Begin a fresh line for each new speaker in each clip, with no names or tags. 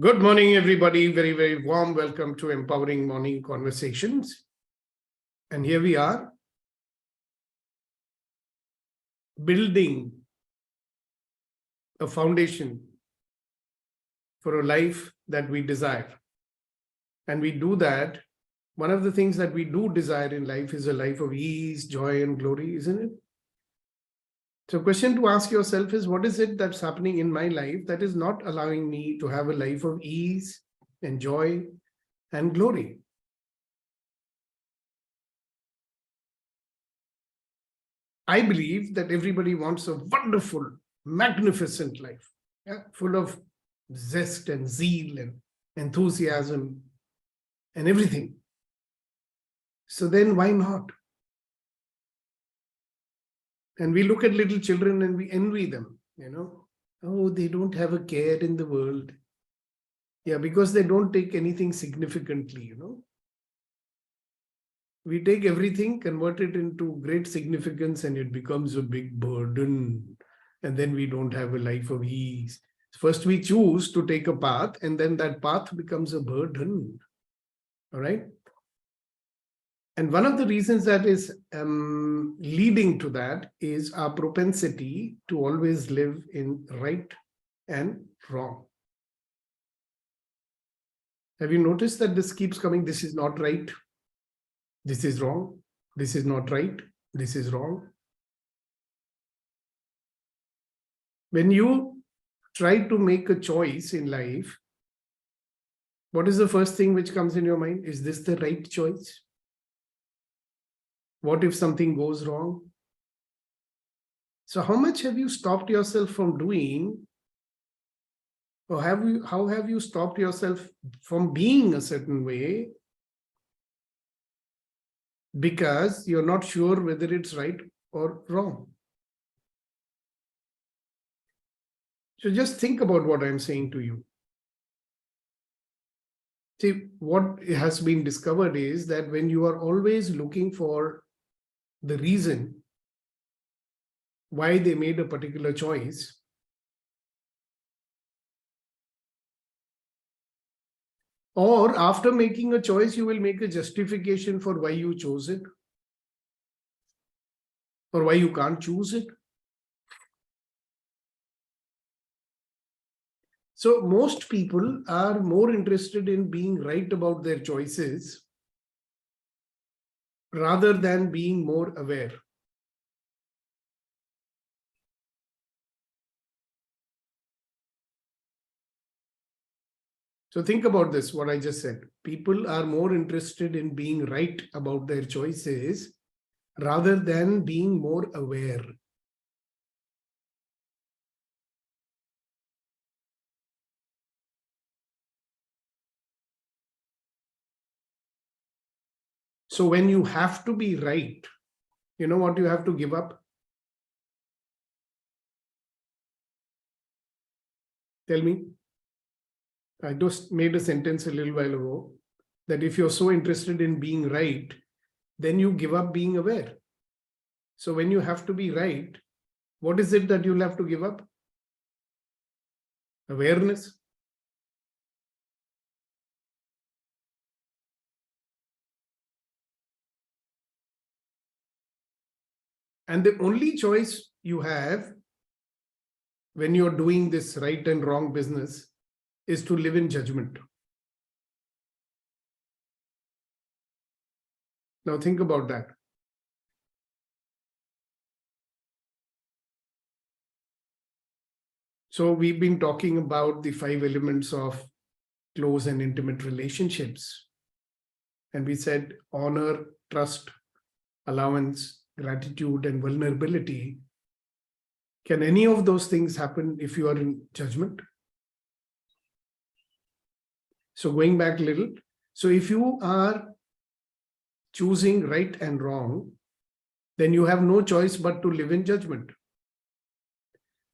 Good morning, everybody. Very, very warm welcome to Empowering Morning Conversations. And here we are, building a foundation for a life that we desire. And we do that. One of the things that we do desire in life is a life of ease, joy, and glory, isn't it? So question to ask yourself is, what is it that's happening in my life that is not allowing me to have a life of ease and joy and glory? I believe that everybody wants a wonderful, magnificent life, full of zest and zeal and enthusiasm and everything. So then why not? And we look at little children and we envy them, Oh, they don't have a care in the world. Yeah, because they don't take anything significantly, We take everything, convert it into great significance, and it becomes a big burden. And then we don't have a life of ease. First, we choose to take a path, and then that path becomes a burden. All right. And one of the reasons that is leading to that is our propensity to always live in right and wrong. Have you noticed that this keeps coming? This is not right. This is wrong. This is not right. This is wrong. When you try to make a choice in life, what is the first thing which comes in your mind? Is this the right choice? What if something goes wrong? So how much have you stopped yourself from doing? Or how have you stopped yourself from being a certain way because you're not sure whether it's right or wrong? So just think about what I'm saying to you. See, what has been discovered is that when you are always looking for the reason why they made a particular choice, or after making a choice, you will make a justification for why you chose it or why you can't choose it. So most people are more interested in being right about their choices rather than being more aware. So think about this, what I just said. People are more interested in being right about their choices rather than being more aware. So when you have to be right, you know what you have to give up? Tell me. I just made a sentence a little while ago that if you're so interested in being right, then you give up being aware. So when you have to be right, what is it that you'll have to give up? Awareness. And the only choice you have when you're doing this right and wrong business is to live in judgment. Now think about that. So we've been talking about the 5 elements of close and intimate relationships. And we said honor, trust, allowance, gratitude, and vulnerability. Can any of those things happen if you are in judgment? So going back a little, so if you are choosing right and wrong, then you have no choice but to live in judgment.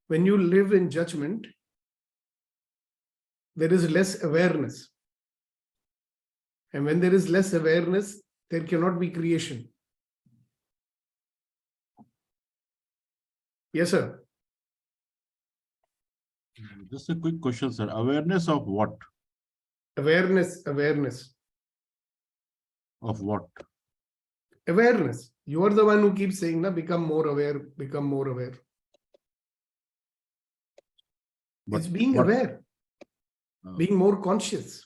When you live in judgment, there is less awareness. And when there is less awareness, there cannot be creation. Yes, sir.
Just a quick question, sir. Awareness of what?
Awareness.
Of what?
Awareness. You are the one who keeps saying, na, become more aware, become more aware.
But
It's being
what?
aware, being more conscious,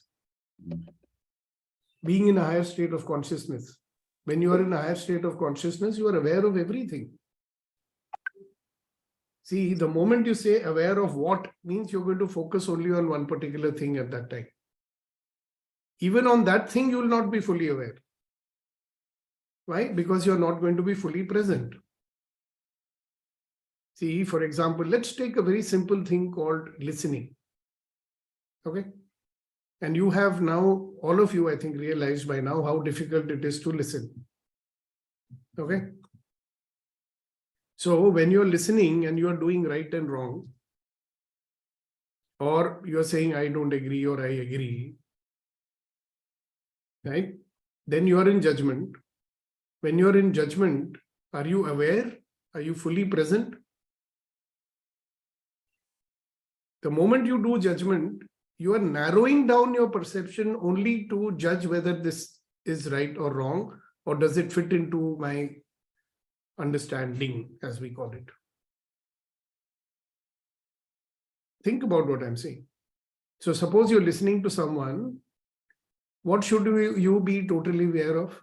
being in a higher state of consciousness. When you are in a higher state of consciousness, you are aware of everything. See, the moment you say aware of what, means you're going to focus only on one particular thing at that time. Even on that thing, you will not be fully aware. Why? Because you're not going to be fully present. See, for example, let's take a very simple thing called listening. Okay. And you have now, all of you, I think, realized by now how difficult it is to listen. Okay. So when you're listening and you're doing right and wrong, or you're saying, I don't agree or I agree, right? Then you are in judgment. When you're in judgment, are you aware? Are you fully present? The moment you do judgment, you are narrowing down your perception only to judge whether this is right or wrong, or does it fit into my understanding, as we call it. Think about what I'm saying. So suppose you're listening to someone, what should you be totally aware of?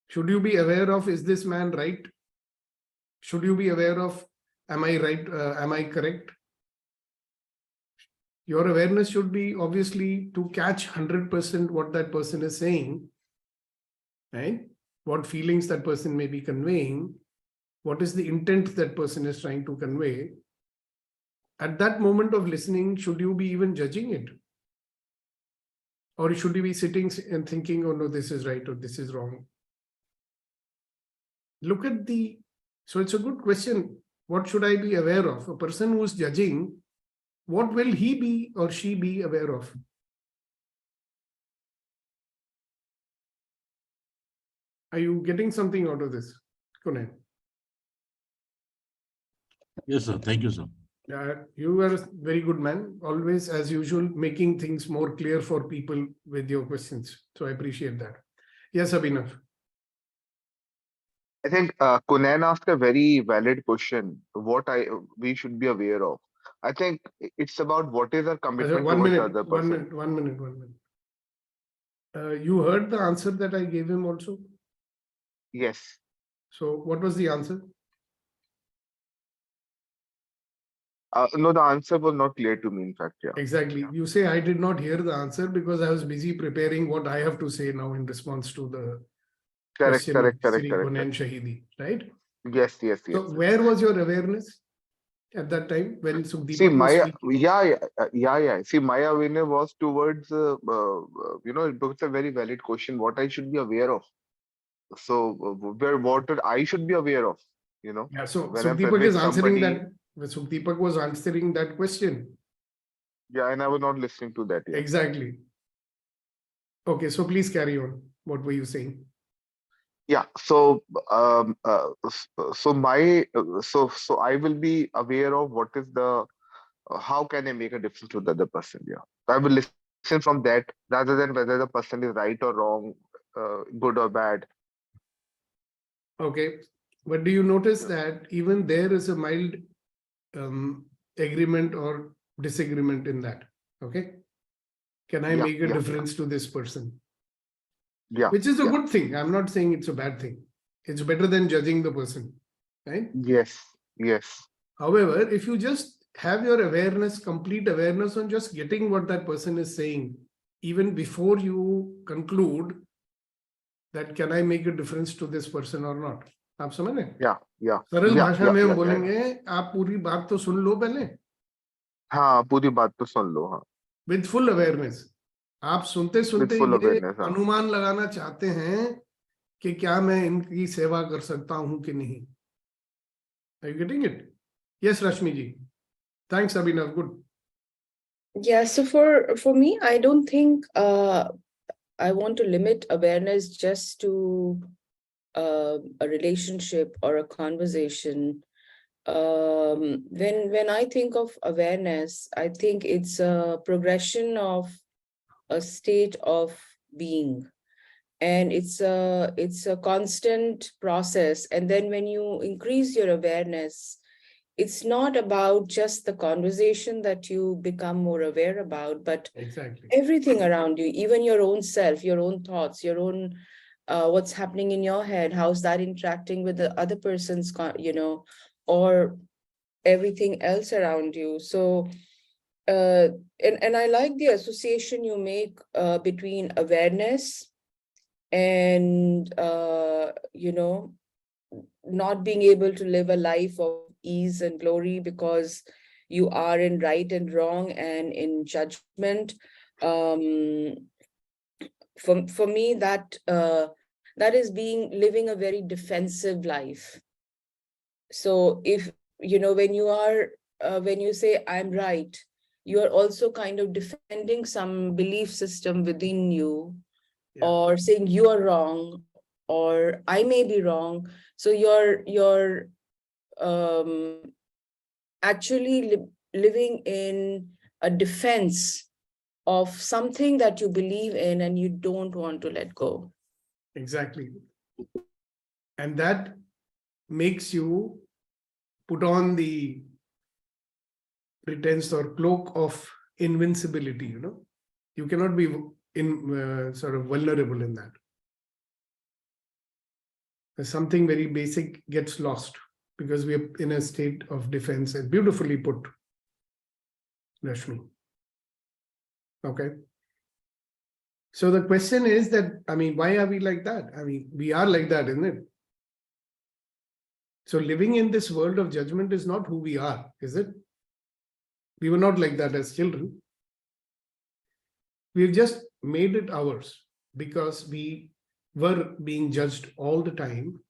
Should you be aware of, is this man right? Should you be aware of, am I right? Am I correct? Your awareness should be obviously to catch 100% what that person is saying, right? What feelings that person may be conveying, what is the intent that person is trying to convey. At that moment of listening, should you be even judging it? Or should you be sitting and thinking, oh no, this is right or this is wrong? Look at the, so it's a good question. What should I be aware of? A person who is judging, what will he be or she be aware of? Are you getting something out of this, Kunal?
Yes, sir. Thank you, sir.
You are a very good man, always, as usual, making things more clear for people with your questions. So I appreciate that. Yes, Abhinav.
I think Kunan asked a very valid question. What we should be aware of. I think it's about what is our commitment
One
towards the
minute,
other person.
one minute. You heard the answer that I gave him also?
Yes.
So what was the answer?
No, the answer was not clear to me, in fact. Yeah.
Exactly.
Yeah.
You say I did not hear the answer because I was busy preparing what I have to say now in response to the question of Sri Kunan Shahidi, right?
Yes.
So where was your awareness at that time when Sukhdeepak
See,
was speaking?
yeah. See, my awareness was towards, it was a very valid question. What I should be aware of. So, what I should be aware of,
Yeah. So
when I'm
Sukhdeepak
with
is answering
somebody.
that. Sukhdeepak was answering that question.
Yeah, and I was not listening to that. Yeah.
Exactly. Okay. So please carry on. What were you saying?
Yeah. So, so I will be aware of what is the how can I make a difference to the other person? Yeah. So I will listen from that rather than whether the person is right or wrong, good or bad.
Okay. But do you notice that even there is a mild agreement or disagreement in that? Okay. Can I make a difference to this person?
Yeah.
Which is a good thing. I'm not saying it's a bad thing. It's better than judging the person, right?
Yes.
However, if you just have your awareness, complete awareness on just getting what that person is saying, even before you conclude that can I make a difference to this person or not? आप समझ रहे हैं?
Yeah.
सरल भाषा में हम बोलेंगे आप पूरी बात तो सुन लो पहले.
हाँ, पूरी बात तो सुन लो. हाँ.
With full awareness. आप सुनते सुनते ये अनुमान लगाना चाहते हैं कि क्या मैं इनकी सेवा कर सकता हूं कि नहीं. Are you getting it? Yes, Rashmi ji. Thanks, Abhinav. Good.
Yeah, so for me, I don't think I want to limit awareness just to a relationship or a conversation. when I think of awareness, I think it's a progression of a state of being, and it's a constant process. And then when you increase your awareness, it's not about just the conversation that you become more aware about, but
Exactly.
everything around you, even your own self, your own thoughts, your own what's happening in your head, how's that interacting with the other person's or everything else around you. So and I like the association you make between awareness and not being able to live a life of ease and glory because you are in right and wrong and in judgment. For me, that is living a very defensive life. So if when you say I'm right, you are also kind of defending some belief system within you,
Yeah.
or saying you are wrong, or I may be wrong. So you're actually living in a defense of something that you believe in and you don't want to let go.
Exactly. And that makes you put on the pretense or cloak of invincibility, You cannot be sort of vulnerable in that. Something very basic gets lost because we are in a state of defense, and beautifully put, Rashmi. Okay. So the question is that, why are we like that? We are like that, isn't it? So living in this world of judgment is not who we are, is it? We were not like that as children. We've just made it ours because we were being judged all the time.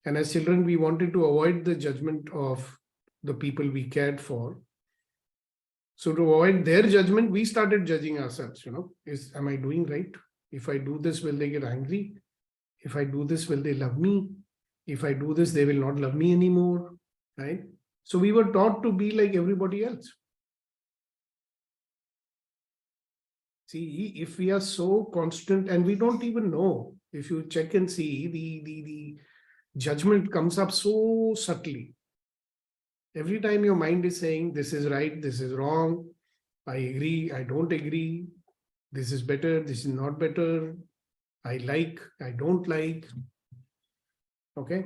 And as children, we wanted to avoid the judgment of the people we cared for. So to avoid their judgment, we started judging ourselves, am I doing right? If I do this, will they get angry? If I do this, will they love me? If I do this, they will not love me anymore, right? So we were taught to be like everybody else. See, if we are so constant and we don't even know, if you check and see, the judgment comes up so subtly. Every time your mind is saying, this is right, this is wrong, I agree, I don't agree, this is better, this is not better, I like, I don't like. Okay.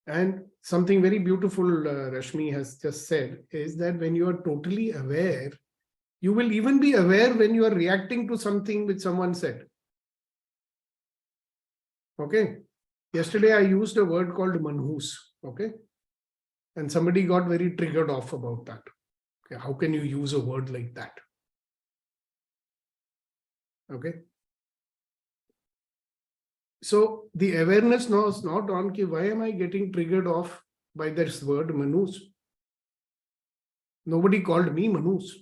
And something very beautiful Rashmi has just said is that when you are totally aware, you will even be aware when you are reacting to something which someone said. Okay. Yesterday I used a word called manhoos. Okay. And somebody got very triggered off about that. Okay. How can you use a word like that? Okay. So the awareness now is not on, why am I getting triggered off by this word manus? Nobody called me manus.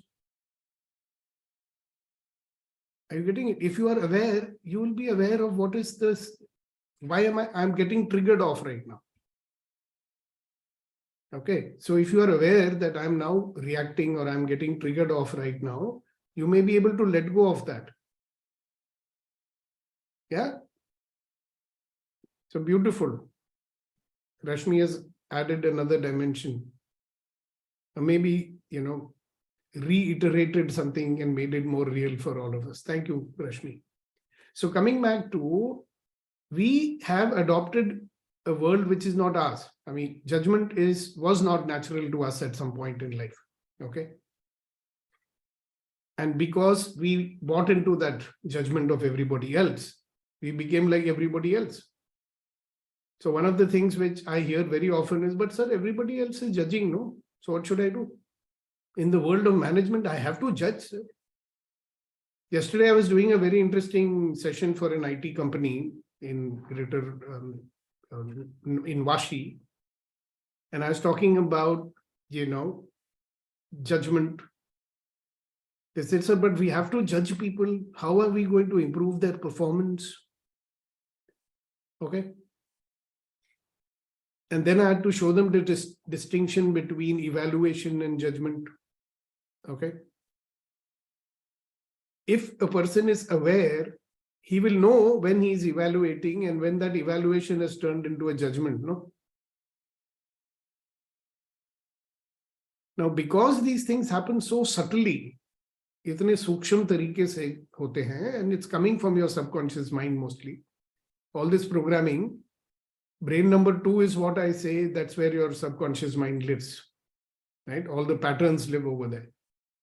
Are you getting it? If you are aware, you will be aware of what is this. Why am I'm getting triggered off right now? Okay. So if you are aware that I'm now reacting or I'm getting triggered off right now, you may be able to let go of that. Yeah. So beautiful. Rashmi has added another dimension. Maybe, reiterated something and made it more real for all of us. Thank you, Rashmi. So coming back to, we have adopted a world which is not ours. Judgment was not natural to us at some point in life. Okay. And because we bought into that judgment of everybody else, we became like everybody else. So one of the things which I hear very often is, but sir, everybody else is judging, no? So what should I do? In the world of management, I have to judge, sir. Yesterday, I was doing a very interesting session for an IT company in Greater, in Vashi. And I was talking about, judgment. They said, sir, but we have to judge people. How are we going to improve their performance? Okay. And then I had to show them the distinction between evaluation and judgment. Okay. If a person is aware, he will know when he is evaluating and when that evaluation has turned into a judgment. No. Now, because these things happen so subtly, इतने सूक्ष्म तरीके से होते हैं, and it's coming from your subconscious mind mostly. All this programming, brain number 2 is what I say, that's where your subconscious mind lives, right? All the patterns live over there.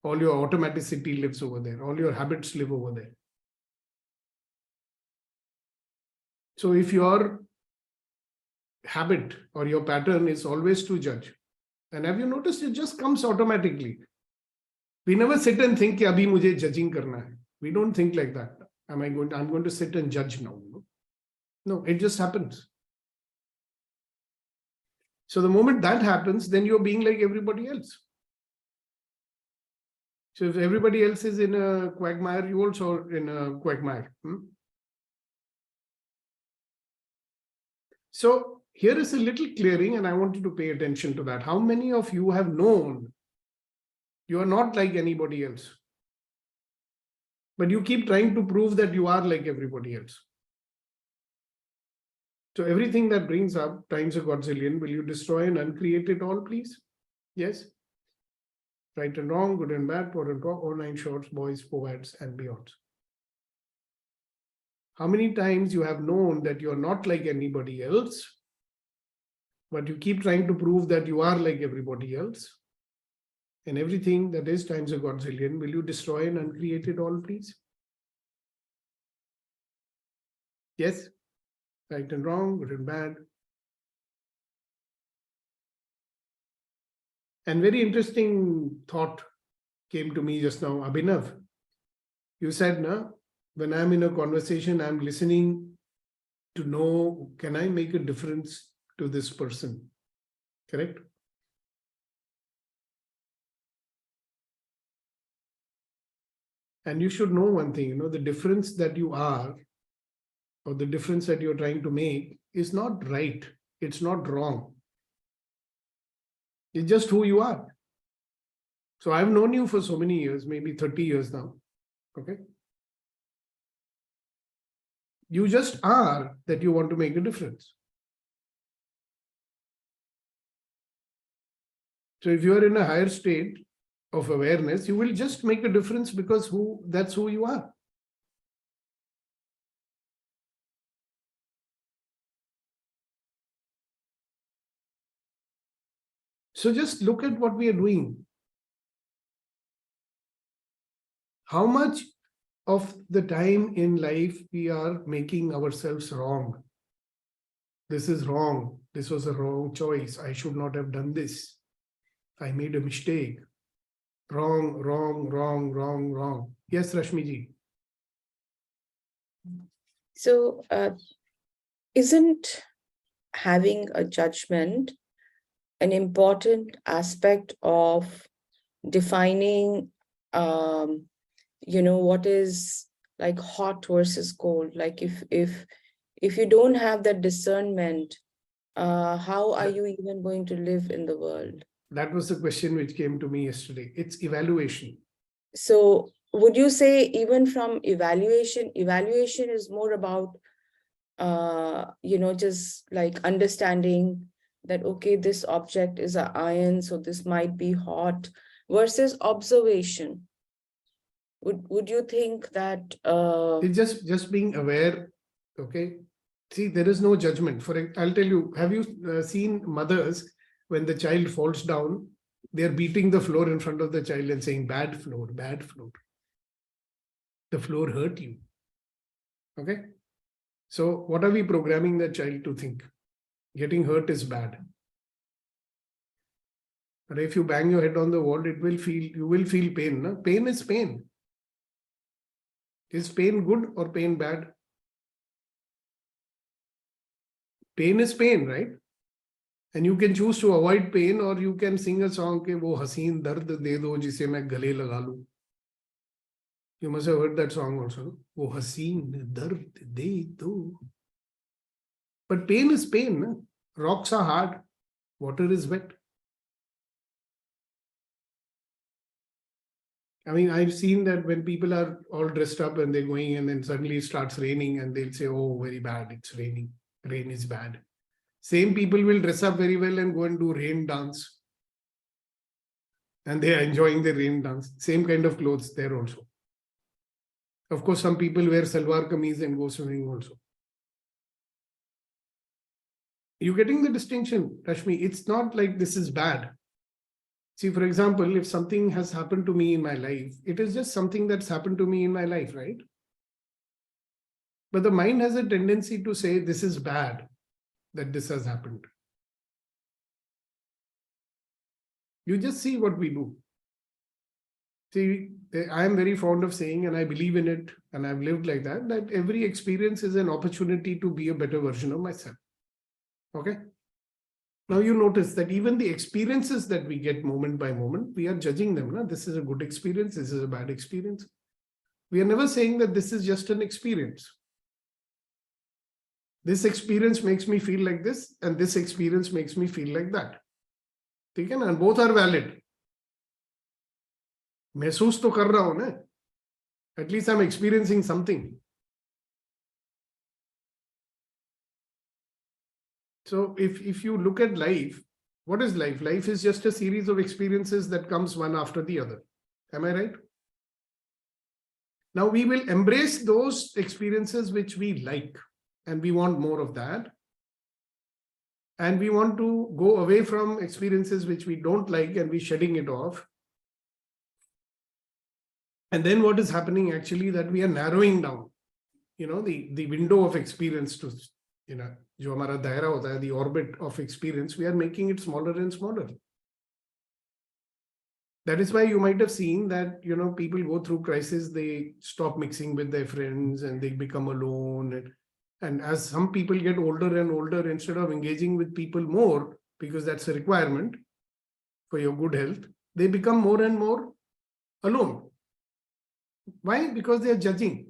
All your automaticity lives over there. All your habits live over there. So if your habit or your pattern is always to judge, and have you noticed it just comes automatically? We never sit and think, abhi mujhe judging karna hai. We don't think like that. I'm going to sit and judge now. No, it just happens. So the moment that happens, then you're being like everybody else. So if everybody else is in a quagmire, you also are in a quagmire. So here is a little clearing, and I want you to pay attention to that. How many of you have known you are not like anybody else, but you keep trying to prove that you are like everybody else? So everything that brings up times a godzillion, will you destroy and uncreate it all, please? Yes. Right and wrong, good and bad, poor and poor, all 9 shorts, boys, poets, and beyond. How many times you have known that you are not like anybody else, but you keep trying to prove that you are like everybody else? And everything that is times a godzillion, will you destroy and uncreate it all, please? Yes. Right and wrong, good and bad. And very interesting thought came to me just now, Abhinav. You said, no, when I'm in a conversation, I'm listening to know, can I make a difference to this person? Correct? And you should know one thing, the difference that you are, or the difference that you're trying to make is not right. It's not wrong. It's just who you are. So I've known you for so many years, maybe 30 years now. Okay. You just are that you want to make a difference. So if you are in a higher state of awareness, you will just make a difference because that's who you are. So just look at what we are doing. How much of the time in life we are making ourselves wrong. This is wrong. This was a wrong choice. I should not have done this. I made a mistake. Wrong, wrong, wrong, wrong, wrong. Yes, Rashmi ji.
So isn't having a judgment an important aspect of defining what is like hot versus cold? Like if you don't have that discernment, how are you even going to live in the world?
That was the question which came to me yesterday. It's evaluation.
So would you say even from evaluation is more about just like understanding that, okay, this object is an iron, so this might be hot, versus observation? Would you think that
It's just being aware, okay? See, there is no judgment. I'll tell you, have you seen mothers, when the child falls down, they're beating the floor in front of the child and saying, bad floor, bad floor. The floor hurt you. Okay? So what are we programming the child to think? Getting hurt is bad. But if you bang your head on the wall, you will feel pain. No? Pain is pain. Is pain good or pain bad? Pain is pain, right? And you can choose to avoid pain, or you can sing a song ke wo haseen dard de do jise main gale laga lu. You must have heard that song also. Wo haseen dard de do. But pain is pain. No? Rocks are hard, water is wet. I mean, I've seen that when people are all dressed up and they're going and then suddenly it starts raining and they'll say, oh, very bad, it's raining. Rain is bad. Same people will dress up very well and go and do rain dance. And they are enjoying the rain dance. Same kind of clothes there also. Of course, some people wear salwar kameez and go swimming also. You getting the distinction, Rashmi? It's not like this is bad. See, for example, if something has happened to me in my life, it is just something that's happened to me in my life, right? But the mind has a tendency to say, this is bad, that this has happened. You just see what we do. See, I am very fond of saying, and I believe in it, and I've lived like that, that every experience is an opportunity to be a better version of myself. Okay? Now you notice that even the experiences that we get moment by moment, we are judging them. No? This is a good experience, this is a bad experience. We are never saying that this is just an experience. This experience makes me feel like this, and this experience makes me feel like that. Okay? And both are valid. महसूस तो कर रहा हूं ना. At least I'm experiencing something. So if you look at life, what is life? Life is just a series of experiences that comes one after the other. Am I right? Now we will embrace those experiences which we like, and we want more of that. And we want to go away from experiences which we don't like, and we're shedding it off. And then what is happening actually, that we are narrowing down, the window of experience to, जो हमारा दायरा होता है, the orbit of experience, we are making it smaller and smaller. That is why you might have seen that, people go through crisis, they stop mixing with their friends and they become alone. And as some people get older and older, instead of engaging with people more, because that's a requirement for your good health, they become more and more alone. Why? Because they are judging.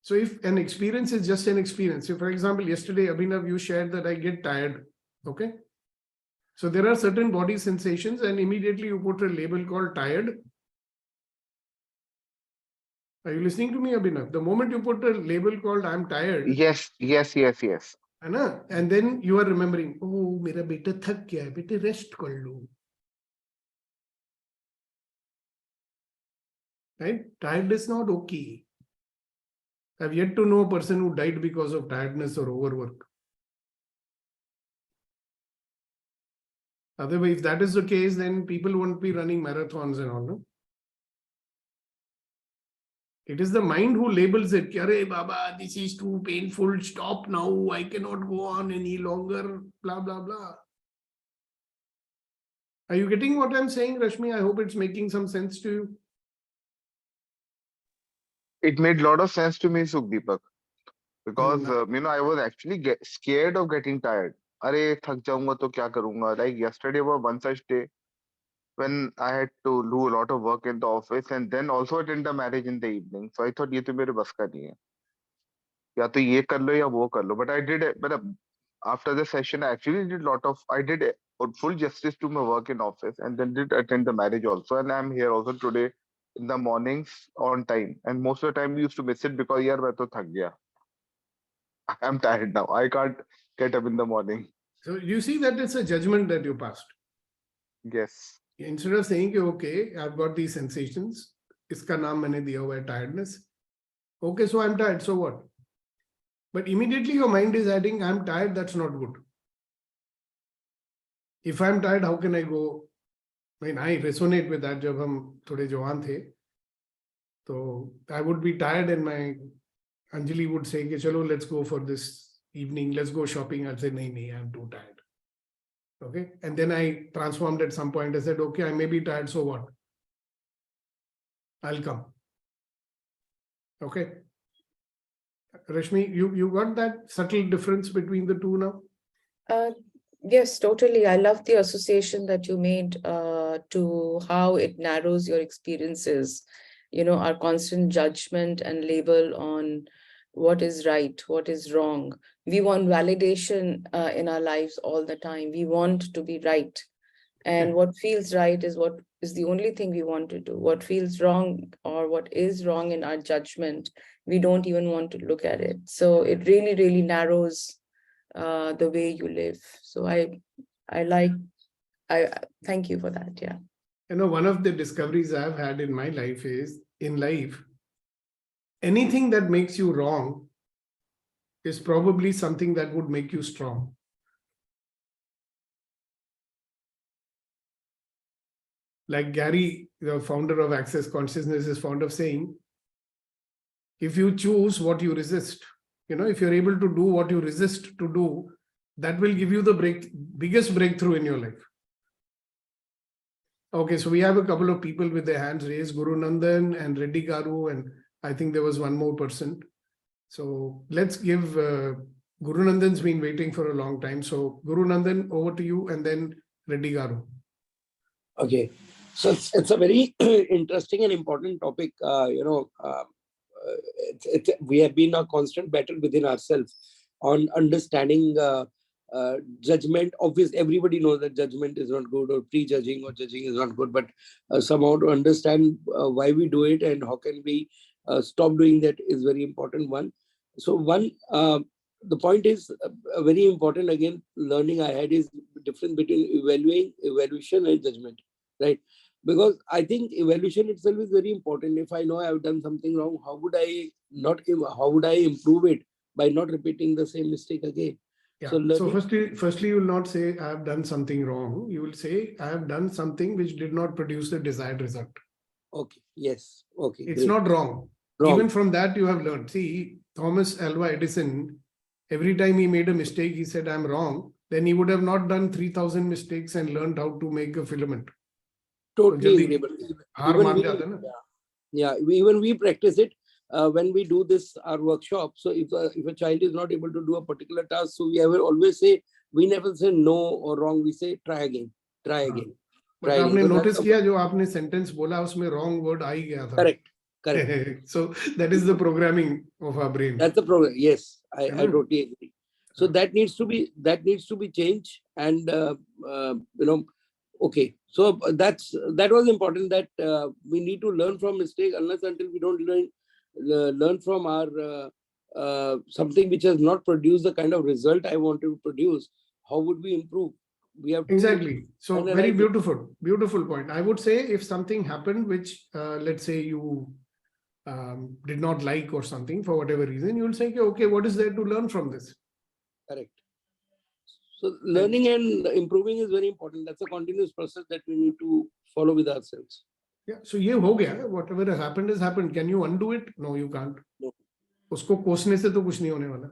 So if an experience is just an experience, so for example, yesterday, Abhinav, you shared that I get tired. Okay. So there are certain body sensations, and immediately you put a label called tired. Are you listening to me, Abhinav? The moment you put a label called I'm tired.
Yes.
And then you are remembering, oh, mera beta thak gaya hai, beta rest kar lo. Right? Tired is not okay. I've yet to know a person who died because of tiredness or overwork. Otherwise, if that is the case, then people won't be running marathons and all. No? It is the mind who labels it. Arey Baba, this is too painful. Stop now. I cannot go on any longer. Blah, blah, blah. Are you getting what I'm saying, Rashmi? I hope it's making some sense to you.
It made a lot of sense to me, Sukhdeepak, because I was actually scared of getting tired. Arey, thak jaunga to kya karunga? Like yesterday was one such day when I had to do a lot of work in the office and then also attend the marriage in the evening. So I thought, ये तो मेरे बस का नहीं है. या तो ये कर लो या वो कर लो. But I did it. But after the session, I actually did I did full justice to my work in office and then did attend the marriage also. And I'm here also today in the mornings on time. And most of the time we used to miss it because yaar मैं तो थक गया. I'm tired now. I can't get up in the morning.
So you see that it's a judgment that you passed.
Yes.
Instead of saying, okay, I've got these sensations, iska naam maine diya hua hai tiredness. Okay, so I'm tired, so what? But immediately your mind is adding, I'm tired, that's not good. If I'm tired, how can I go? I mean, I resonate with that jab hum thode jawan the. So I would be tired and my Anjali would say, chalo, let's go for this evening, let's go shopping. I'll say, nahi, I'm too tired. Okay. And then I transformed at some point. I said, okay, I may be tired, so what? I'll come. Okay. Rashmi, you got that subtle difference between the two now?
Yes, totally. I love the association that you made to how it narrows your experiences. Our constant judgment and label on what is right, what is wrong. We want validation in our lives all the time. We want to be right. And what feels right is what is the only thing we want to do. What feels wrong or what is wrong in our judgment, we don't even want to look at it. So it really, really narrows the way you live. So I thank you for that. Yeah.
You know, one of the discoveries I've had in my life is, in life, anything that makes you wrong is probably something that would make you strong. Like Gary, the founder of Access Consciousness, is fond of saying, if you choose what you resist, if you're able to do what you resist to do, that will give you the biggest breakthrough in your life. Okay, so we have a couple of people with their hands raised, Guru Nandan and Reddy Garu, and I think there was one more person. So let's give, Guru Nandan's been waiting for a long time. So Guru Nandan, over to you, and then Reddy Garu.
Okay, so it's a very interesting and important topic. We have been a constant battle within ourselves on understanding judgment. Obviously, everybody knows that judgment is not good, or prejudging or judging is not good, but somehow to understand why we do it and how can we stop doing that is very important one. So the point is very important. Again, learning I had is difference between evaluation and judgment, right? Because I think evaluation itself is very important. If I know I have done something wrong, how would I improve it by not repeating the same mistake again?
Yeah.
So
firstly, you will not say I have done something wrong. You will say I have done something which did not produce the desired result.
Okay. Yes. Okay.
It's
great.
not wrong. Even from that, you have learned. See, Thomas Alva Edison, every time he made a mistake, he said, I'm wrong. Then he would have not done 3,000 mistakes and learned how to make a filament.
Totally agree. Even we practice it when we do this our workshop. So if a child is not able to do a particular task, so we always say, we never say no or wrong. We say try again, try again.
But आपने notice किया जो आपने sentence बोला उसमें wrong word आ ही गया था.
Correct.
So that is the programming of our brain.
That's the program. Yes, I totally agree. So that needs to be changed, and okay. So that was important, that we need to learn from mistake. Unless until we don't learn from our something which has not produced the kind of result I want to produce, how would we improve? We have to
exactly. So very beautiful point. I would say if something happened which let's say you did not like or something for whatever reason, you will say, okay, what is there to learn from this?
Correct. So learning and improving is very important. That's a continuous process that we need to follow with ourselves.
Yeah. So ye ho gaya. Whatever has happened. Can you undo it? No, you can't.
No.
Usko कोसने से तो कुछ नहीं होने वाला.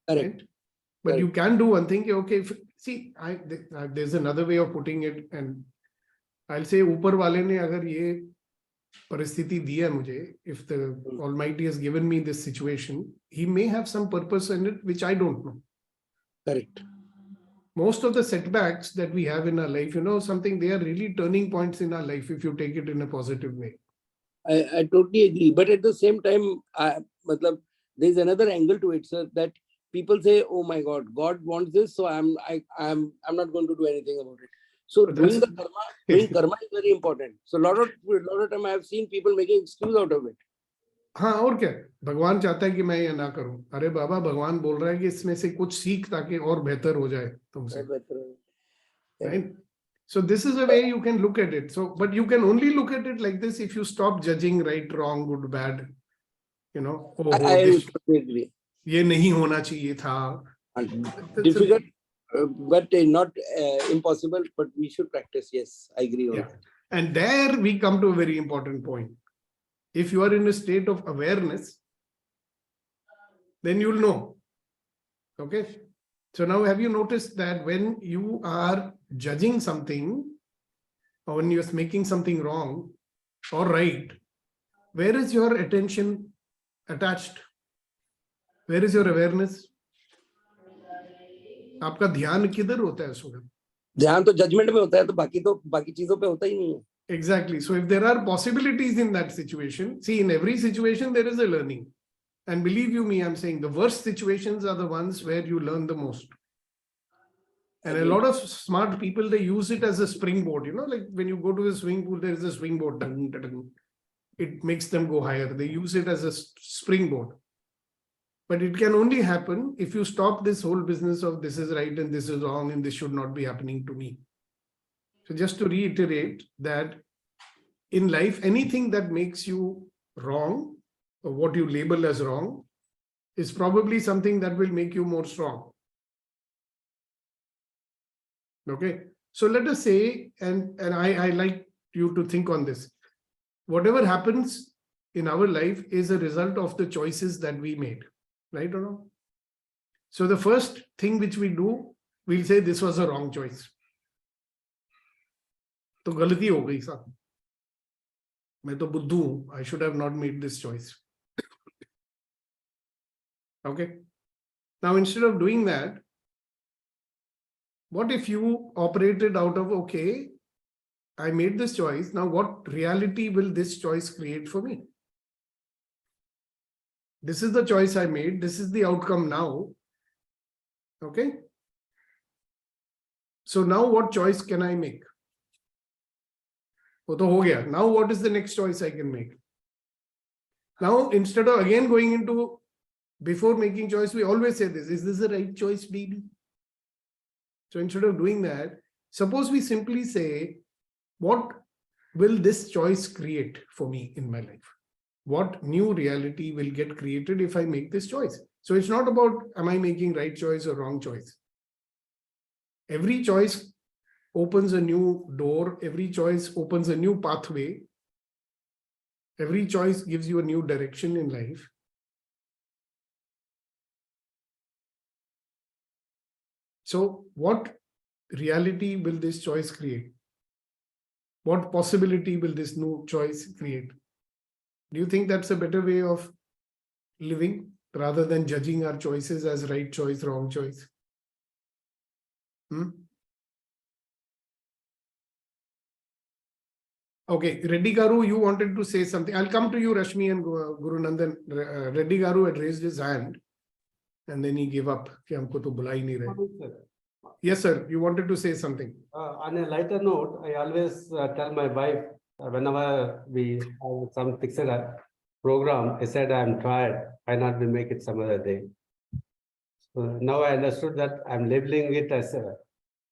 Correct.
Right? But you can do one thing. Okay, there's another way of putting it, and I'll say ऊपर वाले ने अगर ये परिस्थिति दी है मुझे, if the Almighty has given me this situation, He may have some purpose in it which I don't know.
Correct.
Most of the setbacks that we have in our life, something, they are really turning points in our life if you take it in a positive way.
I totally agree. But at the same time, there's another angle to it, sir, that people say, oh my God, God wants this, so I'm not going to do anything about it. So doing karma is very important. So a lot of time I have seen people making excuse out of it.
हाँ, और क्या, भगवान चाहता है कि मैं ये ना करूं. अरे बाबा, भगवान बोल रहा है कि इसमें से कुछ सीख ताकि और बेहतर हो जाए तुमसे. Right? So this is a way you can look at it. So, but you can only look at it like this if you stop judging right, wrong, good, bad.
I totally agree.
ये नहीं होना चाहिए था.
Difficult, but not impossible. But we should practice. Yes, I agree on that.
And there we come to a very important point. If you are in a state of awareness, then you'll know. Okay. So now have you noticed that when you are judging something, or when you're making something wrong or right, where is your attention attached? Where is your awareness? आपका ध्यान किधर होता है उस वक्त?
ध्यान तो judgement में होता है, तो बाकी चीजों पे होता ही नहीं है.
Exactly. So if there are possibilities in that situation, see, in every situation there is a learning. And believe you me, I'm saying the worst situations are the ones where you learn the most. And a lot of smart people, they use it as a springboard. Like when you go to a swimming pool, there is a springboard. It makes them go higher. They use it as a springboard. But it can only happen if you stop this whole business of this is right and this is wrong and this should not be happening to me. So just to reiterate that in life, anything that makes you wrong or what you label as wrong is probably something that will make you more strong. Okay. So let us say, and I like you to think on this. Whatever happens in our life is a result of the choices that we made. Right or no? So the first thing which we do, we'll say this was a wrong choice. तो गलती हो गई साहब. मैं तो बुद्धू हूं. I should have not made this choice. Okay. Now instead of doing that, what if you operated out of, okay, I made this choice. Now what reality will this choice create for me? This is the choice I made. This is the outcome now. Okay. So now what choice can I make? वो तो हो गया. Now what is the next choice I can make? Now instead of again going into before making choice, we always say this, is this the right choice, baby? So instead of doing that, suppose we simply say, what will this choice create for me in my life? What new reality will get created if I make this choice? So it's not about, am I making right choice or wrong choice? Every choice opens a new door. Every choice opens a new pathway. Every choice gives you a new direction in life. So what reality will this choice create? What possibility will this new choice create? Do you think that's a better way of living rather than judging our choices as right choice, wrong choice? Okay, Reddy Garu, you wanted to say something. I'll come to you, Rashmi and Guru Nandan. Reddy Garu had raised his hand and then he gave up. कि हमको तो बुला ही नहीं रहे. Yes, sir. You wanted to say something.
On a lighter note, I always tell my wife whenever we have some fixed program, I said I'm tired. Why not we make it some other day? So now I understood that I'm labeling it as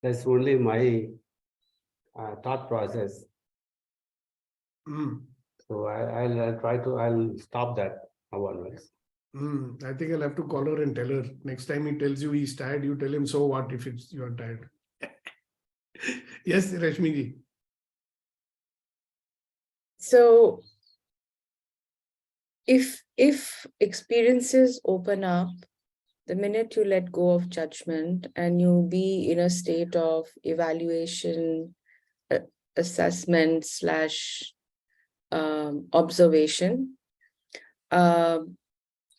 that's only my thought process. So I'll stop that now onwards.
I think I'll have to call her and tell her next time he tells you he's tired, you tell him, so what if you're tired? Yes, Rashmi ji.
So if experiences open up, the minute you let go of judgment and you be in a state of evaluation, assessment / observation,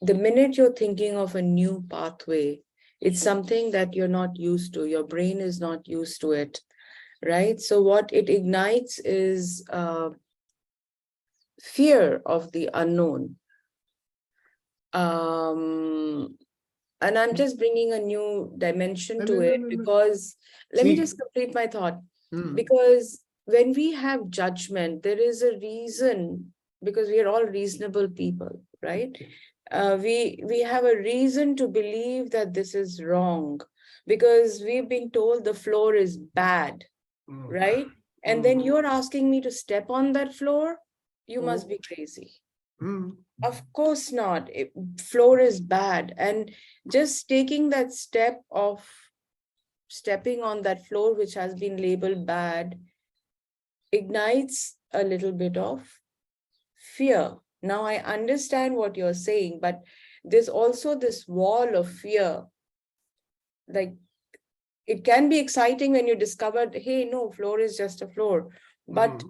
the minute you're thinking of a new pathway, it's something that you're not used to. Your brain is not used to it, right? So what it ignites is fear of the unknown. And I'm just bringing a new dimension to it because, let me just complete my thought. Because when we have judgment, there is a reason, because we are all reasonable people, right? We have a reason to believe that this is wrong because we've been told the floor is bad, right? And then you're asking me to step on that floor? You must be crazy. Of course not. Floor is bad. And just taking that step of stepping on that floor, which has been labeled bad, ignites a little bit of fear. Now I understand what you're saying, but there's also this wall of fear. Like, it can be exciting when you discover, hey, no, floor is just a floor. But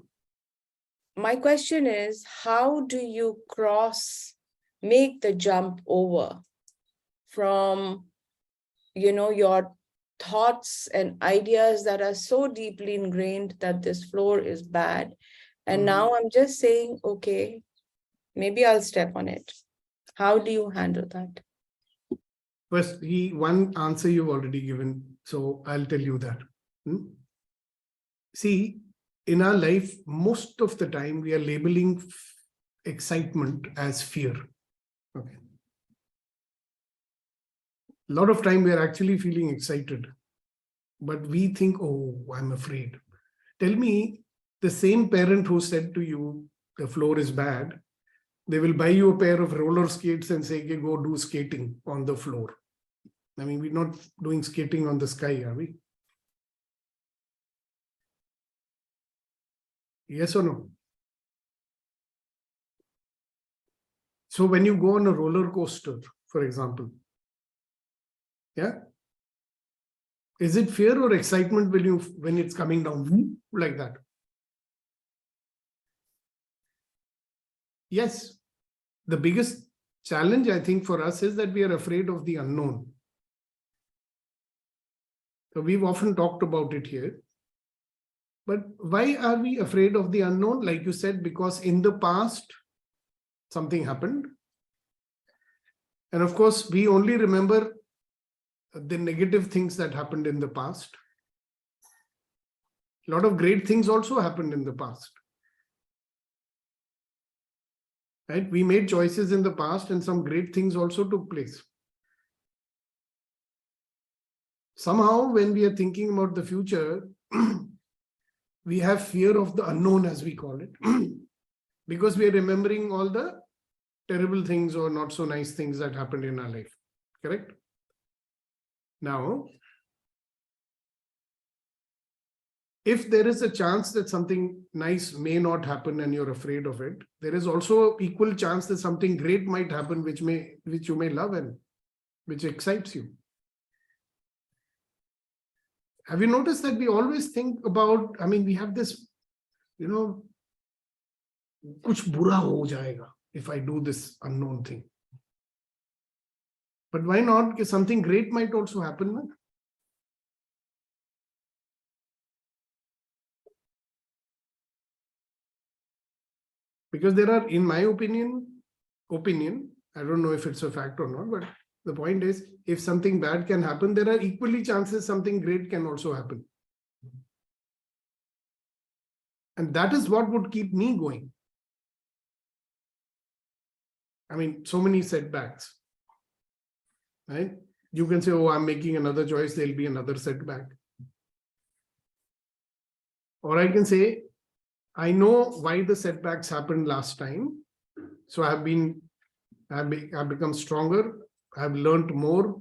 my question is, how do you make the jump over from, your thoughts and ideas that are so deeply ingrained that this floor is bad. And now I'm just saying, okay, maybe I'll step on it. How do you handle that?
First, one answer you've already given, so I'll tell you that. See, in our life, most of the time we are labeling excitement as fear. Okay. A lot of time we are actually feeling excited, but we think, oh, I'm afraid. Tell me, the same parent who said to you, the floor is bad, they will buy you a pair of roller skates and say, okay, go do skating on the floor. I mean, we're not doing skating on the sky, are we? Yes or no? So when you go on a roller coaster, for example, yeah, is it fear or excitement when it's coming down like that? Yes. The biggest challenge, I think, for us is that we are afraid of the unknown. So we've often talked about it here. But why are we afraid of the unknown? Like you said, because in the past, something happened. And of course, we only remember the negative things that happened in the past. A lot of great things also happened in the past. Right? We made choices in the past and some great things also took place. Somehow, when we are thinking about the future, we have fear of the unknown, as we call it, because we are remembering all the terrible things or not so nice things that happened in our life. Correct? Now, if there is a chance that something nice may not happen and you're afraid of it, there is also equal chance that something great might happen which you may love and which excites you. Have you noticed that we always think about, I mean, we have this, kuch bura ho jayega if I do this unknown thing. But why not? Because something great might also happen. No? Because there are, in my opinion, I don't know if it's a fact or not, but the point is, if something bad can happen, there are equally chances something great can also happen. And that is what would keep me going. I mean, so many setbacks, right? You can say, oh, I'm making another choice, there'll be another setback. Or I can say, I know why the setbacks happened last time. So I've become stronger. I've learned more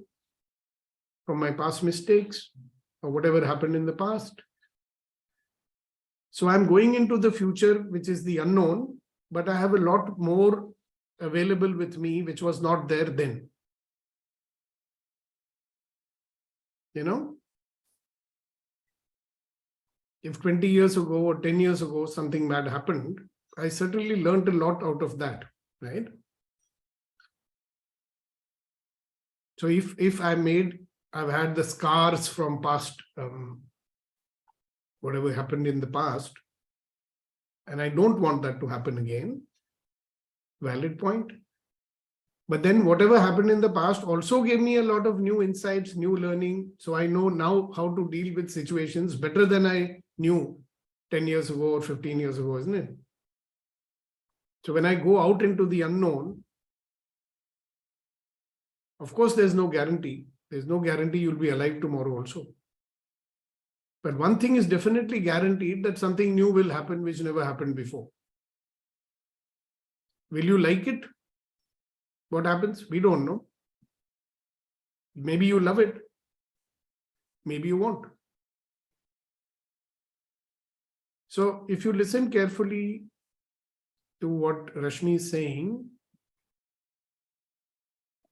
from my past mistakes or whatever happened in the past. So I'm going into the future, which is the unknown, but I have a lot more available with me, which was not there then. If 20 years ago or 10 years ago, something bad happened, I certainly learned a lot out of that, right? So if I've had the scars from past, whatever happened in the past, and I don't want that to happen again, valid point. But then whatever happened in the past also gave me a lot of new insights, new learning. So I know now how to deal with situations better than I knew 10 years ago or 15 years ago, isn't it? So when I go out into the unknown, of course, there's no guarantee. There's no guarantee you'll be alive tomorrow also. But one thing is definitely guaranteed, that something new will happen which never happened before. Will you like it? What happens? We don't know. Maybe you love it. Maybe you won't. So if you listen carefully to what Rashmi is saying,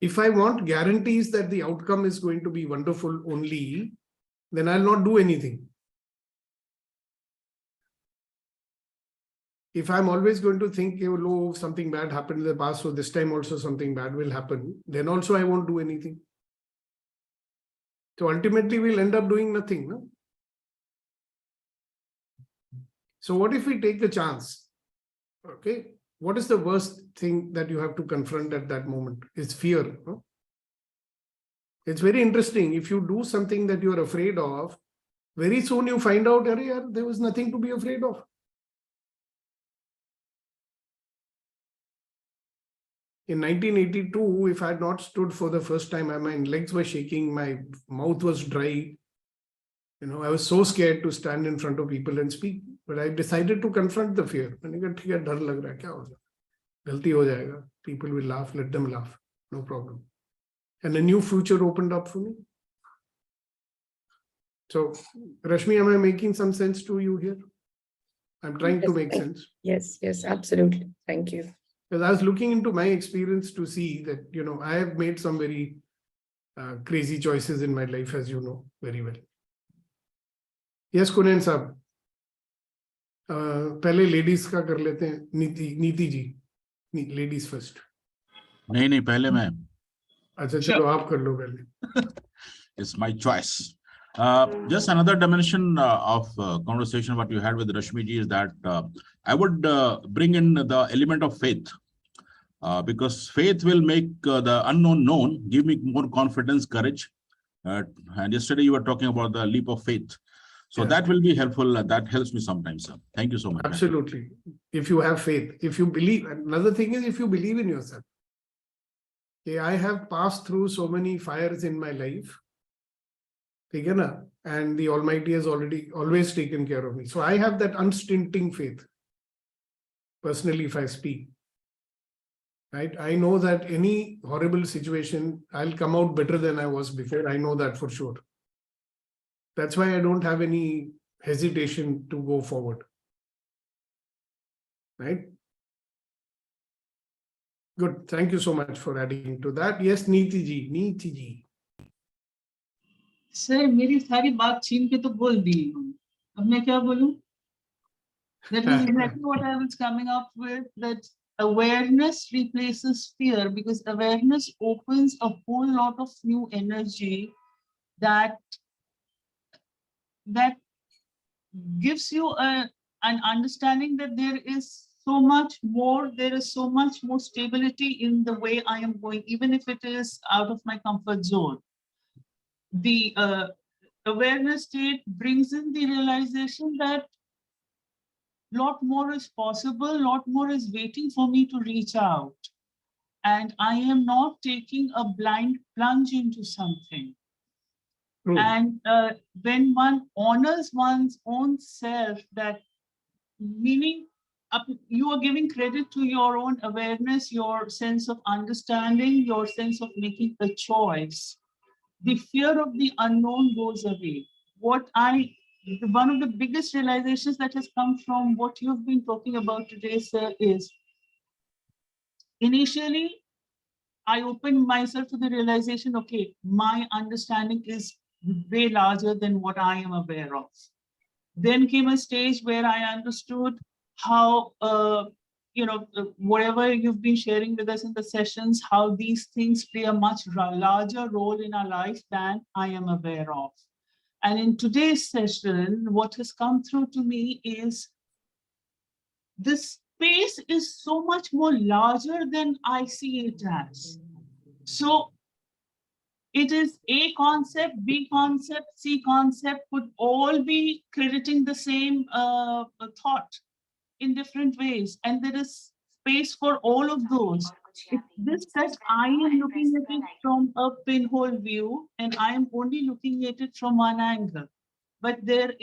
if I want guarantees that the outcome is going to be wonderful only, then I'll not do anything. If I'm always going to think, oh, something bad happened in the past, so this time also something bad will happen, then also I won't do anything. So ultimately we'll end up doing nothing. No? So what if we take a chance? Okay, what is the worst thing that you have to confront at that moment? It's fear. No? It's very interesting. If you do something that you're afraid of, very soon you find out there was nothing to be afraid of. In 1982, if I had not stood for the first time, my legs were shaking, my mouth was dry. You know, I was so scared to stand in front of people and speak. But I decided to confront the fear. People will laugh, let them laugh. No problem. And a new future opened up for me. So, Rashmi, am I making some sense to you here? I'm trying to
Yes,
make
thank-
sense.
Yes, absolutely. Thank you.
Because I was looking into my experience to see that, you know, I have made some very crazy choices in my life, as you know very well. Yes, Kunen साहब, पहले ladies का कर लेते हैं, नीति जी, ladies first.
नहीं, पहले मैं.
अच्छा, चलो आप कर लो पहले.
It's my choice. Just another dimension of conversation what you had with Rashmi ji is that I would bring in the element of faith. Because faith will make the unknown known, give me more confidence, courage. And yesterday you were talking about the leap of faith. So
Yeah.
that will be helpful. That helps me sometimes, sir. Thank you so much.
Absolutely. If you have faith, if you believe, another thing is if you believe in yourself. Okay, I have passed through so many fires in my life. And the Almighty has always taken care of me. So I have that unstinting faith. Personally, if I speak. Right? I know that any horrible situation, I'll come out better than I was before. I know that for sure. That's why I don't have any hesitation to go forward. Right? Good. Thank you so much for adding to that. Yes, Neeti ji.
Sir मेरी सारी बात छीन के तो बोल दी, अब मैं क्या बोलूं? That is exactly what I was coming up with, that awareness replaces fear, because awareness opens a whole lot of new energy that gives you an understanding that there is so much more stability in the way I am going, even if it is out of my comfort zone. The awareness state brings in the realization that lot more is possible, lot more is waiting for me to reach out. And I am not taking a blind plunge into something. And when one honors one's own self, that meaning you are giving credit to your own awareness, your sense of understanding, your sense of making a choice. The fear of the unknown goes away. One of the biggest realizations that has come from what you've been talking about today, sir, is initially I opened myself to the realization, okay, my understanding is way larger than what I am aware of. Then came a stage where I understood how, whatever you've been sharing with us in the sessions, how these things play a much larger role in our life than I am aware of. And in today's session, what has come through to me is this space is so much more larger than I see it as. So it is A concept, B concept, C concept could all be crediting the same thought in different ways. And there is space for all of those. It's this that I am looking at it from a pinhole view, and I am only looking at it from one angle. But there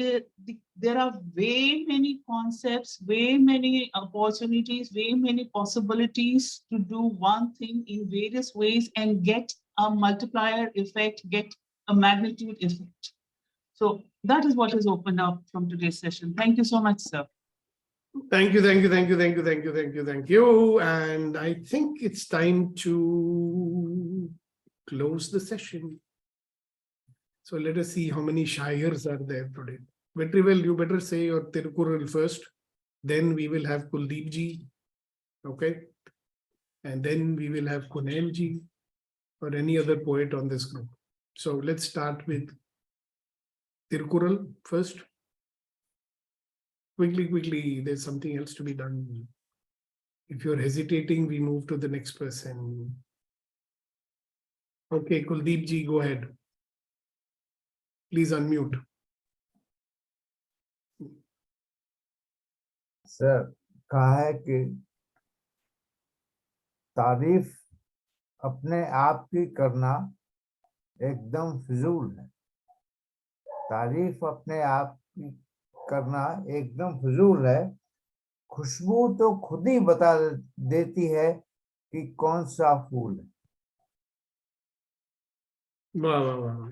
are way many concepts, way many opportunities, way many possibilities to do one thing in various ways and get a multiplier effect, get a magnitude effect. So that is what has opened up from today's session. Thank you so much, sir.
Thank you. And I think it's time to close the session. So let us see how many shires are there today. Vetrivel, you better say your Tirukural first. Then we will have Kuldeep ji. Okay. And then we will have Kunal ji or any other poet on this group. So let's start with Tirukural first. Quickly, there's something else to be done. If you're hesitating, we move to the next person. Okay, Kuldeep ji, go ahead. Please unmute.
Sir, कहा है कि तारीफ अपने आप की करना एकदम फिजूल है। तारीफ अपने आप की करना एकदम फिजूल है। खुशबू तो खुद ही बता देती है कि कौन सा फूल है।
Wow, wow, wow.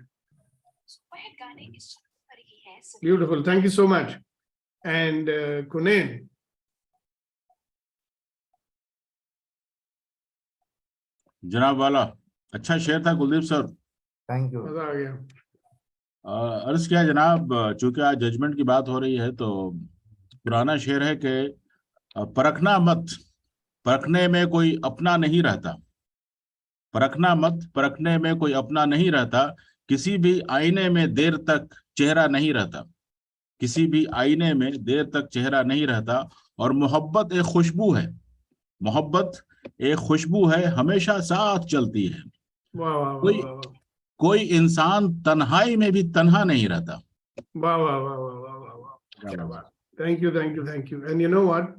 Beautiful. Thank you so much. And Kunen.
जनाब वाला, अच्छा शेर था कुलदीप सर।
Thank you.
मजा आ गया।
अर्ज किया जनाब, चूंकि आज जजमेंट की बात हो रही है तो पुराना शेर है कि परखना मत, परखने में कोई अपना नहीं रहता। परखना मत, परखने में कोई अपना नहीं रहता। किसी भी आईने में देर तक चेहरा नहीं रहता। किसी भी आईने में देर तक चेहरा नहीं रहता। और मोहब्बत एक खुशबू है, मोहब्बत एक खुशबू है, हमेशा साथ चलती है।
वाह वाह वाह
कोई
वाह वाह
कोई इंसान तन्हाई में भी तन्हा नहीं रहता।
वाह वाह वाह वाह वाह वाह वाह। क्या बात। Thank you, thank you, thank you. And you know what?